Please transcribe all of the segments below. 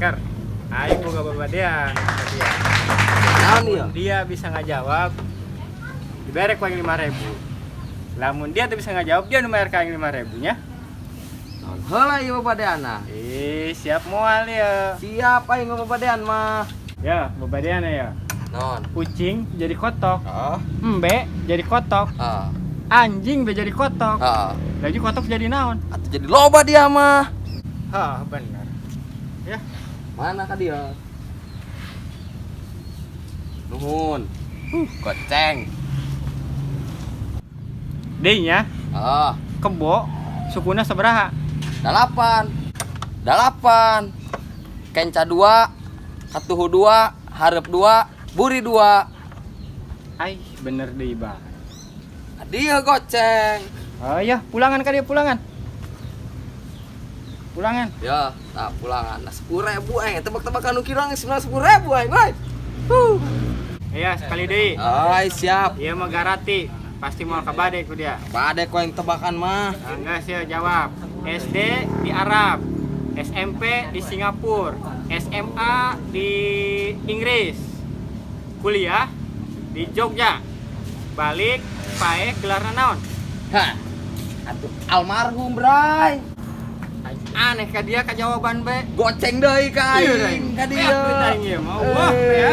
Kar, aing boga babadean ka dia. Naon ieu? Dia bisa ngajawab, dibere ku aing 5.000. Lamun dia teu bisa ngajawab, dia nu mayar ka aing 5.000 nya. Naon heula ieu babadeanna? Siap moal ya. Siap aing babadean mah. Ya, babadean ya. Naon? Kucing jadi kotok, Heeh. embe jadi kotok, Heeh. anjing be jadi kotok. Heeh. Lagi kotok jadi naon? Atuh jadi loba dia mah. Hah, bener. Ya, Mana ka dia? Nuhun. Goceng. deui nya Heeh. kebo sukuna sabaraha? 8. Kenca 2, katuhu 2, hareup 2, buri 2. Ai, bener deui ba. Dia goceng. Oh iya, pulangan ka dia pulangan. Pulangan. Ya, nah pulangan. Nah 10.000 aing tebak-tebakan nu kirang 10.000 aing, woi. Iya, sekali deui. Ai siap. Ieu mah garati, pasti moal ka bade ku dia. Bade ku aing tebakan mah. Enggak sih jawab. SD di Arab, SMP di Singapura, SMA di Inggris, kuliah di Jogja. Balik pae gelarna naon? Hah. Atuh almarhum, Bray. Aneh ka dia ka jawaban be. Goceng deui ka aing ka dia. Aing ieu mah wah ya.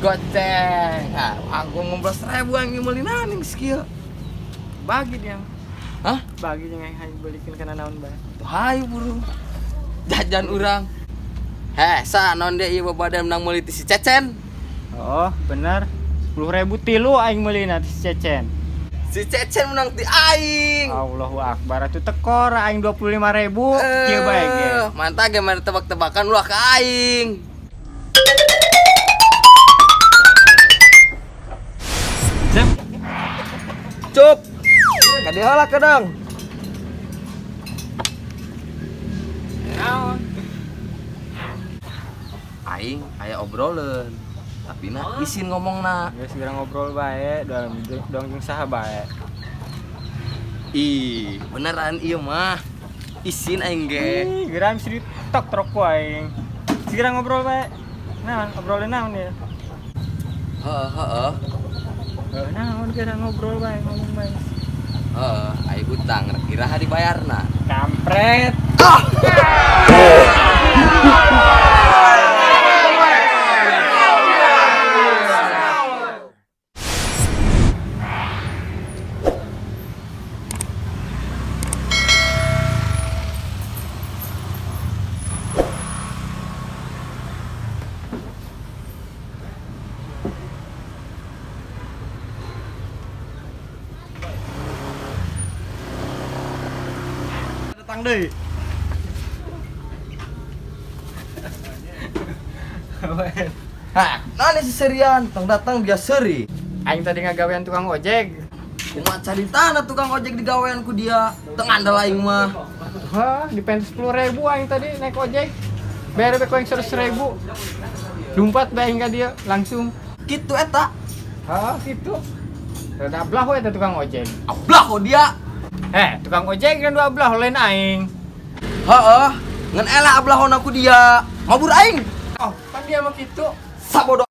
Goceng. Hah, aku 15.000 aing meuli naning skieu. Bagi dia. Hah? Bagi jeung aing balikin kana naon bae. Tuh hayu buru. Jajan urang. Heh, sa naon dia ieu babada menang meuli ti si Cecen? Oh, bener. 10.000 tilu aing meulina si Cecen. Si Cecen menang ti aing. Allahu Akbar, atuh tekor aing 25.000 kieu bae ge. Mantap ge mah tebak-tebakan ulah ka aing. Cep. Cup. Ka dieu heula kedeng. Naon? Aing aya obrolan. Tapi na isin ngomongna. Geus segera ngobrol bae, dong jeung saha bae. Ih, beneran ieu mah. Isin aing ge. Ih, geura mesti ditok-tok ku aing. Segera ngobrol bae. Naon, obrolin naon ya? Heeh. Naon geura ngobrol bae, ngomong bae. Aya hutang rek iraha dibayarna. Kampret. Datang deui. Hah, naon si serian? Tong datang dia seuri. Aing tadi ngagawean tukang ojek. Kumaha caritana tukang ojek digawean ku dia? Teu ngandel aing mah. Wah, dipen 10.000 aing tadi naik ojek. Bayar be koeng 100.000. Lumpat bae aing ka dia langsung. Kitu eta. Gitu. Rada ablah we eta tukang ojek. Ablah kok dia. Tukang ojek kan dua ablah lain aing. Heeh. Ngan eleh ablahona ku dia. Mabur aing. Oh, kan dia mah kitu. Sabodo